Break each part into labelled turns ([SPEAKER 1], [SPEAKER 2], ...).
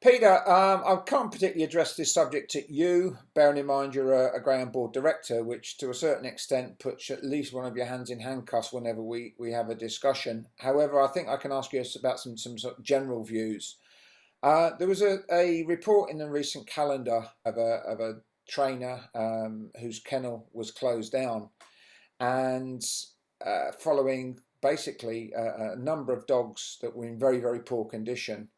[SPEAKER 1] Peter, I can't particularly address this subject at you, bearing in mind you're a Graham Board director, which to a certain extent puts at least one of your hands in handcuffs whenever we have a discussion. However, I think I can ask you about some sort of general views. There was a report in the recent calendar of a trainer whose kennel was closed down, and following basically a number of dogs that were in very, very poor condition.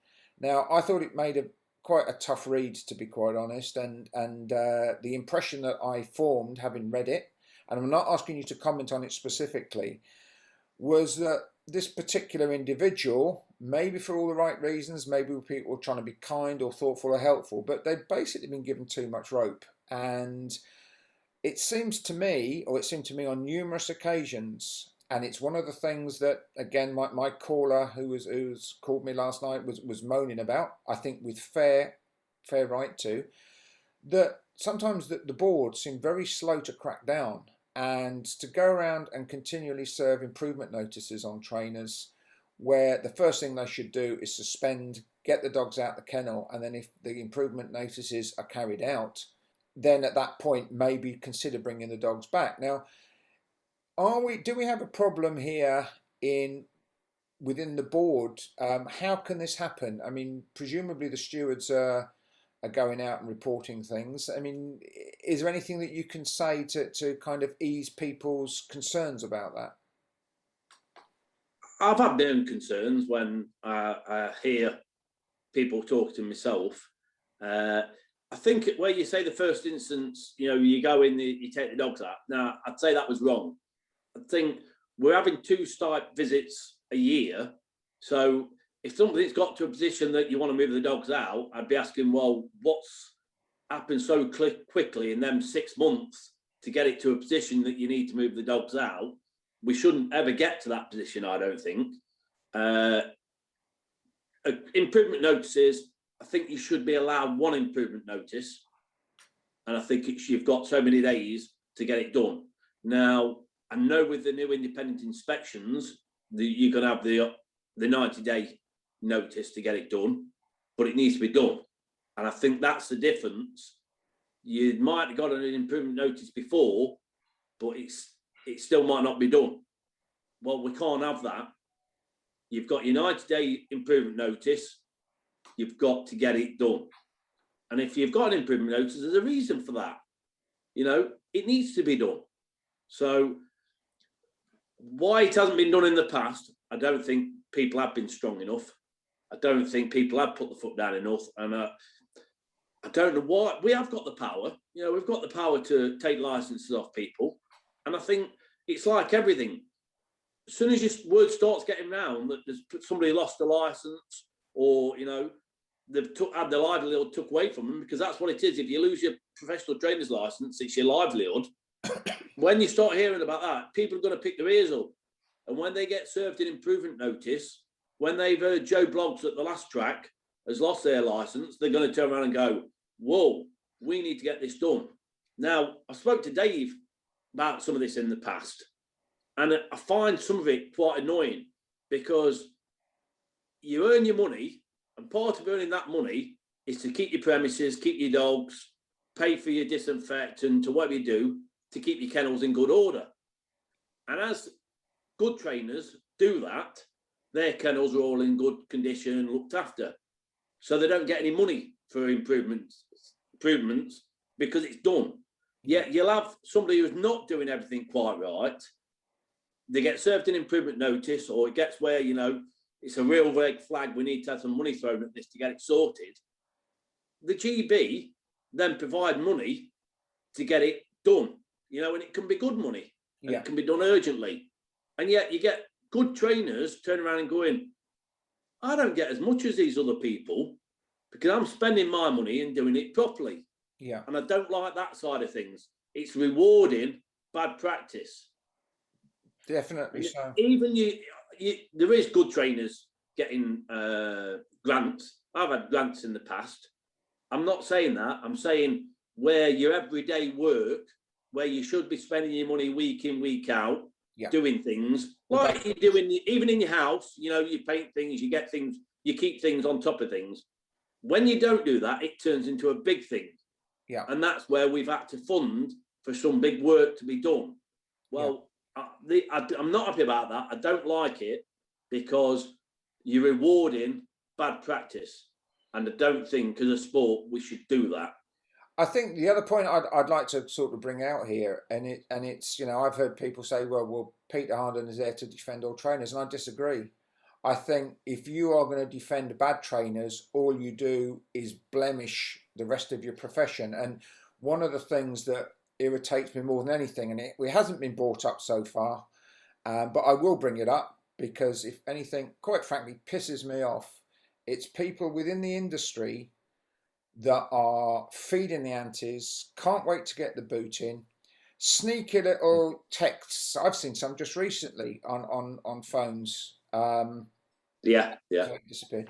[SPEAKER 1] Now, I thought it made quite a tough read, to be quite honest, and the impression that I formed, having read it, and I'm not asking you to comment on it specifically, was that this particular individual, maybe for all the right reasons, maybe people were trying to be kind or thoughtful or helpful, but they'd basically been given too much rope. And it seemed to me on numerous occasions, and it's one of the things that, again, my caller who's called me last night was moaning about, I think with fair right to, that sometimes the board seem very slow to crack down and to go around and continually serve improvement notices on trainers, where the first thing they should do is suspend, get the dogs out the kennel, and then if the improvement notices are carried out, then at that point maybe consider bringing the dogs back. Now, do we have a problem here within the board? How can this happen? I mean, presumably the stewards are going out and reporting things. I mean, is there anything that you can say to kind of ease people's concerns about that?
[SPEAKER 2] I've had my own concerns when I hear people talk to myself. I think where you say the first instance, you go in, you take the dogs out. Now, I'd say that was wrong. I think we're having 2 site visits a year. So if somebody's got to a position that you want to move the dogs out, I'd be asking, well, what's happened so quickly in them 6 months to get it to a position that you need to move the dogs out? We shouldn't ever get to that position, I don't think. Improvement notices, I think you should be allowed 1 improvement notice. And I think you've got so many days to get it done. Now, I know with the new independent inspections, you're going to have the 90-day notice to get it done, but it needs to be done. And I think that's the difference. You might have got an improvement notice before, but it still might not be done. Well, we can't have that. You've got your 90-day improvement notice. You've got to get it done. And if you've got an improvement notice, there's a reason for that. It needs to be done. So why it hasn't been done in the past, I don't think people have been strong enough. I don't think people have put the foot down enough. And I don't know why. We have got the power. We've got the power to take licenses off people. And I think it's like everything. As soon as your word starts getting round that there's somebody lost a license, or they've had their livelihood took away from them, because that's what it is. If you lose your professional trainer's license, it's your livelihood. When you start hearing about that, people are going to pick their ears up. And when they get served an improvement notice, when they've heard Joe Bloggs at the last track has lost their license, they're going to turn around and go, whoa, we need to get this done. Now, I spoke to Dave about some of this in the past, and I find some of it quite annoying, because you earn your money, and part of earning that money is to keep your premises, keep your dogs, pay for your disinfectant, or whatever you do to keep your kennels in good order. And as good trainers do that, their kennels are all in good condition, looked after. So they don't get any money for improvements because it's done. Yet you'll have somebody who's not doing everything quite right. They get served an improvement notice, or it gets where, it's a real red flag, we need to have some money thrown at this to get it sorted. The GB then provide money to get it done, and it can be good money. And it can be done urgently. And yet you get good trainers turn around and going, I don't get as much as these other people because I'm spending my money and doing it properly.
[SPEAKER 1] Yeah.
[SPEAKER 2] And I don't like that side of things. It's rewarding bad practice.
[SPEAKER 1] Definitely so.
[SPEAKER 2] Even there is good trainers getting grants. I've had grants in the past. I'm not saying that. I'm saying where your everyday work, where you should be spending your money week in, week out, doing things like you're doing, even in your house, you paint things, you get things, you keep things on top of things. when you don't do that, it turns into a big thing.
[SPEAKER 1] Yeah.
[SPEAKER 2] And that's where we've had to fund for some big work to be done. Well, I'm not happy about that. I don't like it because you're rewarding bad practice. And I don't think, as a sport, we should do that.
[SPEAKER 1] I think the other point I'd like to sort of bring out here, and it's, you know, I've heard people say, well, Peter Harnden is there to defend all trainers, and I disagree. I think if you are going to defend bad trainers, all you do is blemish the rest of your profession. And one of the things that irritates me more than anything, and it hasn't been brought up so far, but I will bring it up because if anything, quite frankly, pisses me off, it's people within the industry that are feeding the antis, can't wait to get the boot in, sneaky little texts. I've seen some just recently on phones.
[SPEAKER 2] Yeah.
[SPEAKER 1] Disappeared.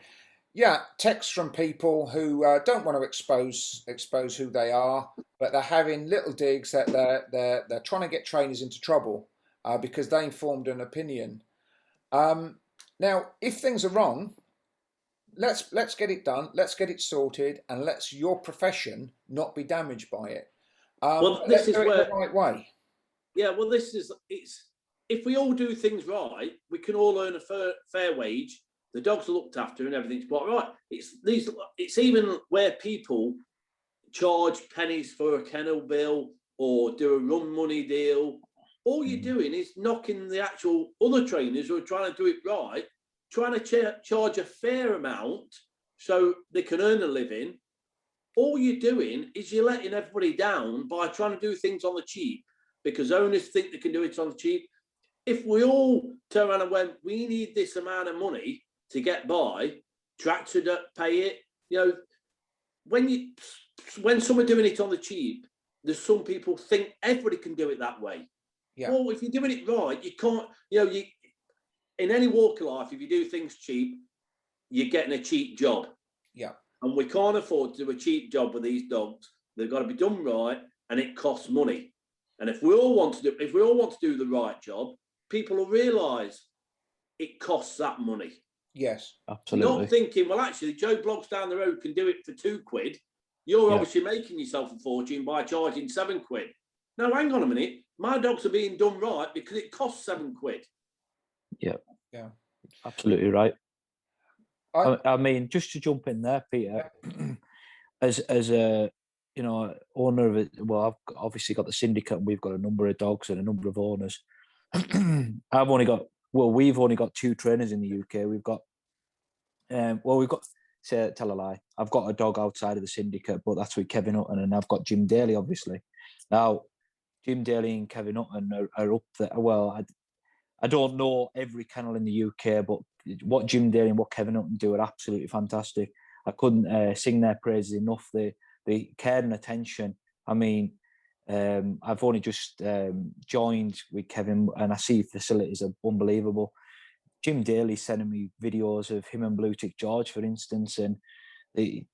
[SPEAKER 1] Yeah, texts from people who don't want to expose who they are, but they're having little digs that they're trying to get trainers into trouble because they informed an opinion. Now, if things are wrong, let's get it done. Let's get it sorted, and let's your profession not be damaged by it.
[SPEAKER 2] Well, this is where
[SPEAKER 1] the right way.
[SPEAKER 2] Yeah, well, it's if we all do things right, we can all earn a fair wage. The dogs are looked after, and everything's quite right. It's even where people charge pennies for a kennel bill or do a run money deal. All you're doing is knocking the actual other trainers who are trying to do it right, trying to charge a fair amount so they can earn a living. All you're doing is you're letting everybody down by trying to do things on the cheap because owners think they can do it on the cheap. If we all turn around and went, we need this amount of money to get by, tractor don't pay it. You know, when someone's doing it on the cheap, there's some people think everybody can do it that way.
[SPEAKER 1] Yeah.
[SPEAKER 2] Well, if you're doing it right, you can't, you know, in any walk of life, if you do things cheap, you're getting a cheap job.
[SPEAKER 1] Yeah.
[SPEAKER 2] And we can't afford to do a cheap job with these dogs. They've got to be done right, and it costs money. And if we all want to do the right job, people will realise it costs that money.
[SPEAKER 1] Yes,
[SPEAKER 3] absolutely.
[SPEAKER 2] Not thinking, well, actually, Joe Bloggs down the road can do it for £2. You're obviously making yourself a fortune by charging £7. No, hang on a minute. My dogs are being done right because it costs £7.
[SPEAKER 3] Yeah.
[SPEAKER 1] Yeah.
[SPEAKER 3] Absolutely right. I mean, just to jump in there, Peter, as a owner of it, well, I've obviously got the syndicate and we've got a number of dogs and a number of owners. We've only got 2 trainers in the UK. We've got tell a lie. I've got a dog outside of the syndicate, but that's with Kevin Hutton, and I've got Jim Daly, obviously. Now, Jim Daly and Kevin Hutton are up there. Well, I don't know every kennel in the UK, but what Jim Daly and what Kevin Hutton do are absolutely fantastic. I couldn't sing their praises enough. The care and attention. I mean, I've only just joined with Kevin, and I see facilities are unbelievable. Jim Daly sending me videos of him and Blue Tick George, for instance, and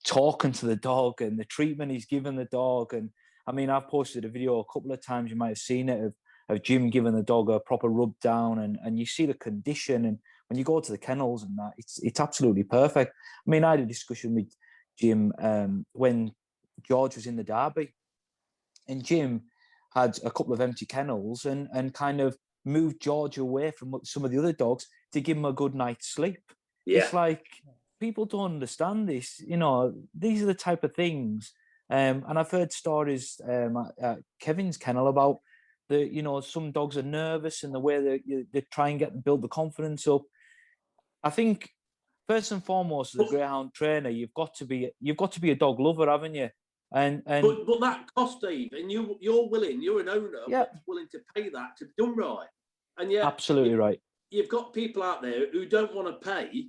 [SPEAKER 3] talking to the dog and the treatment he's given the dog. And I mean, I've posted a video a couple of times, you might have seen it, of Jim giving the dog a proper rub down, and you see the condition. And when you go to the kennels and that, it's absolutely perfect. I mean, I had a discussion with Jim when George was in the Derby, and Jim had a couple of empty kennels and kind of moved George away from some of the other dogs to give him a good night's sleep. Yeah. It's like, people don't understand this. You know, these are the type of things. And I've heard stories at Kevin's kennel about some dogs are nervous and the way they try and build the confidence up. I think first and foremost, as a greyhound trainer, you've got to be a dog lover, haven't you? And
[SPEAKER 2] but that costs, Dave, and you're an owner that's willing to pay that to be done right. And yeah,
[SPEAKER 3] absolutely right.
[SPEAKER 2] You've got people out there who don't want to pay,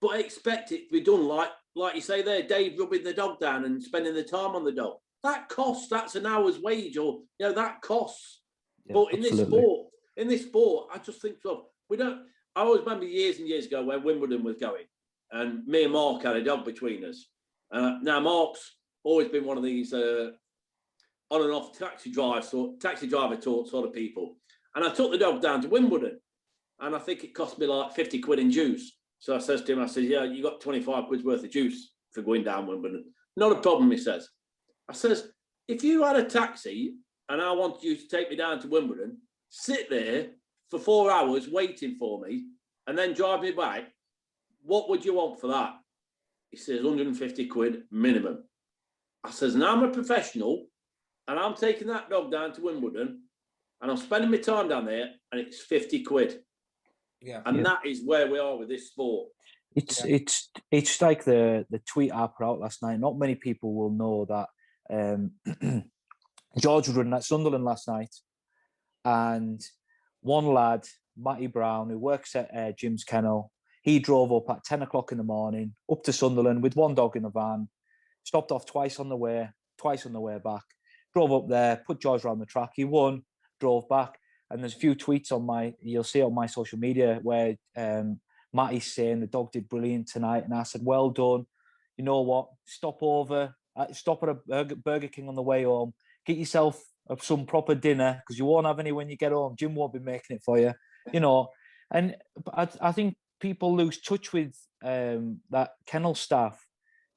[SPEAKER 2] but expect it to be done like you say there, Dave rubbing the dog down and spending the time on the dog. That costs. That's an hour's wage, or that costs. Yeah, but in this sport, I just think we don't. I always remember years and years ago when Wimbledon was going, and me and Mark had a dog between us. Now Mark's always been one of these on and off taxi driver taught sort of people, and I took the dog down to Wimbledon, and I think it cost me like 50 quid in juice. So I says to him, I said, yeah, you got 25 quid's worth of juice for going down Wimbledon. Not a problem, he says. I says, if you had a taxi and I wanted you to take me down to Wimbledon, sit there for 4 hours waiting for me and then drive me back, what would you want for that? He says, 150 quid minimum. I says, now I'm a professional and I'm taking that dog down to Wimbledon and I'm spending my time down there and it's 50 quid.
[SPEAKER 1] Yeah.
[SPEAKER 2] And that is where we are with this sport.
[SPEAKER 3] It's like the tweet I put out last night. Not many people will know that George was running at Sunderland last night, and one lad, Matty Brown, who works at Jim's Kennel, he drove up at 10 o'clock in the morning up to Sunderland with one dog in the van, stopped off twice on the way back, drove up there, put George around the track. He won, drove back, and there's a few tweets you'll see on my social media where Matty's saying the dog did brilliant tonight, and I said, well done. You know what? Stop at a Burger King on the way home. Get yourself some proper dinner because you won't have any when you get home. Jim won't be making it for you, you know. And I think people lose touch with that kennel staff,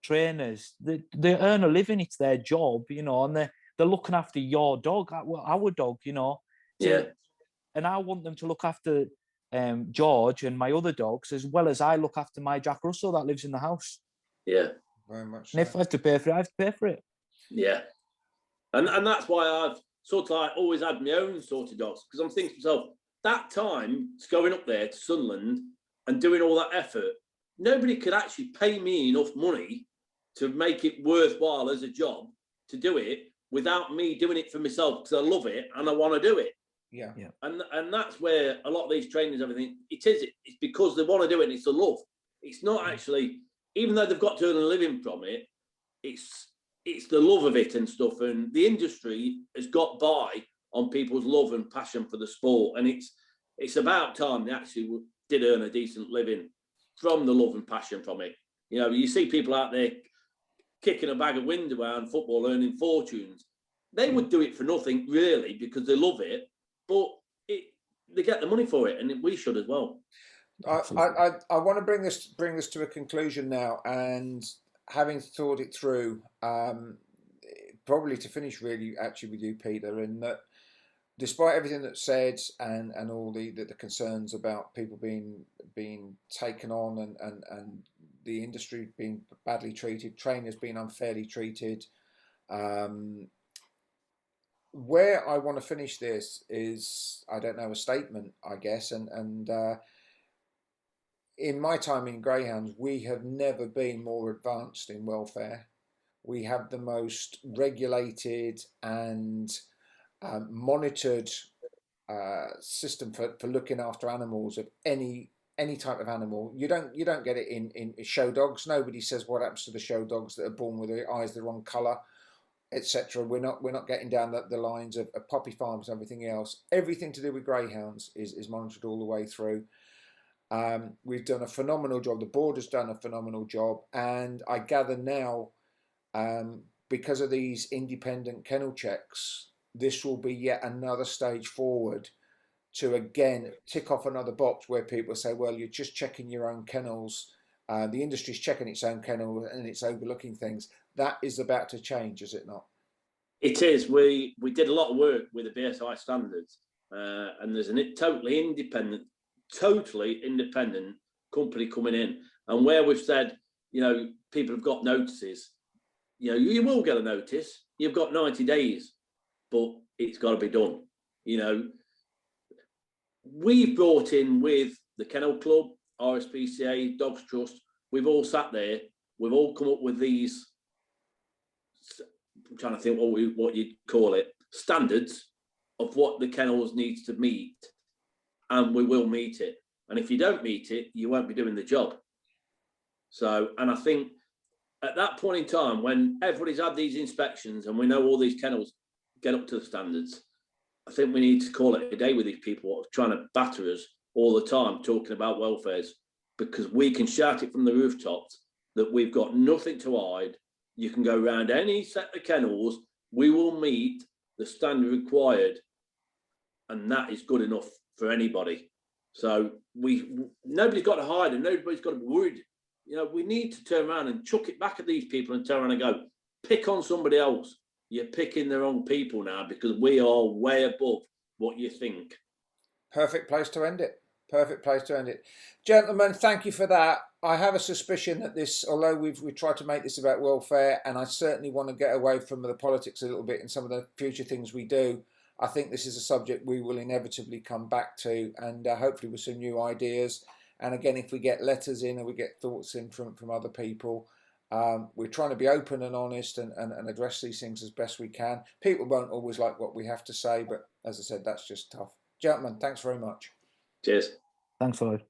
[SPEAKER 3] trainers. They earn a living; it's their job, you know, and they're looking after your dog, our dog, you know.
[SPEAKER 2] Yeah.
[SPEAKER 3] And I want them to look after George and my other dogs as well as I look after my Jack Russell that lives in the house.
[SPEAKER 2] Yeah,
[SPEAKER 1] very much.
[SPEAKER 3] And if I have to pay for it, I have to pay for it.
[SPEAKER 2] Yeah. And that's why I've sort of like always had my own sort of dogs, because I'm thinking to myself, that time it's going up there to Sunderland and doing all that effort, nobody could actually pay me enough money to make it worthwhile as a job to do it without me doing it for myself because I love it and I want to do it.
[SPEAKER 1] Yeah.
[SPEAKER 2] And that's where a lot of these trainers, everything, it's because they want to do it and it's a love. It's not actually, even though they've got to earn a living from it, it's the love of it and stuff. And the industry has got by on people's love and passion for the sport. And it's about time they actually did earn a decent living from the love and passion from it. You know, you see people out there kicking a bag of wind around football, earning fortunes. They would do it for nothing, really, because they love it. But they get the money for it, and we should as well.
[SPEAKER 1] I want to bring this to a conclusion now, and having thought it through, probably to finish really actually with you, Peter, in that despite everything that's said and all the concerns about people being taken on and the industry being badly treated, trainers being unfairly treated, where I want to finish this is, I don't know, a statement, I guess, and in my time in Greyhounds, we have never been more advanced in welfare. We have the most regulated and monitored system for looking after animals of any type of animal. You don't get it in show dogs. Nobody says what happens to the show dogs that are born with their eyes the wrong colour, etc. We're not getting down the lines of puppy farms and everything else. Everything to do with greyhounds is monitored all the way through. We've done a phenomenal job. The board has done a phenomenal job, and I gather now, because of these independent kennel checks, this will be yet another stage forward to again tick off another box where people say, well, you're just checking your own kennels. The industry's checking its own kennel and it's overlooking things. That is about to change, is it not?
[SPEAKER 2] It is. We did a lot of work with the BSI standards, and there's a totally independent company coming in. And where we've said, you know, people have got notices, you know, you will get a notice. You've got 90 days, but it's got to be done. You know, we've brought in with the Kennel Club, RSPCA, Dogs Trust, we've all sat there, we've all come up with these, I'm trying to think what you'd call it, standards of what the kennels needs to meet, and we will meet it. And if you don't meet it, you won't be doing the job. So, and I think at that point in time, when everybody's had these inspections and we know all these kennels get up to the standards, I think we need to call it a day with these people trying to batter us all the time, talking about welfares, because we can shout it from the rooftops that we've got nothing to hide. You can go around any set of kennels, we will meet the standard required, and that is good enough for anybody. So nobody's got to hide and nobody's got to be worried You know, we need to turn around and chuck it back at these people and turn around and go, pick on somebody else. You're picking the wrong people now because we are way above what you think.
[SPEAKER 1] Perfect place to end it. Perfect place to end it. Gentlemen, thank you for that. I have a suspicion that this, although we've tried to make this about welfare, and I certainly want to get away from the politics a little bit in some of the future things we do, I think this is a subject we will inevitably come back to, and hopefully with some new ideas. And again, if we get letters in and we get thoughts in from other people, we're trying to be open and honest and address these things as best we can. People won't always like what we have to say, but as I said, that's just tough. Gentlemen, thanks very much.
[SPEAKER 2] Cheers.
[SPEAKER 3] Thanks, Lloyd.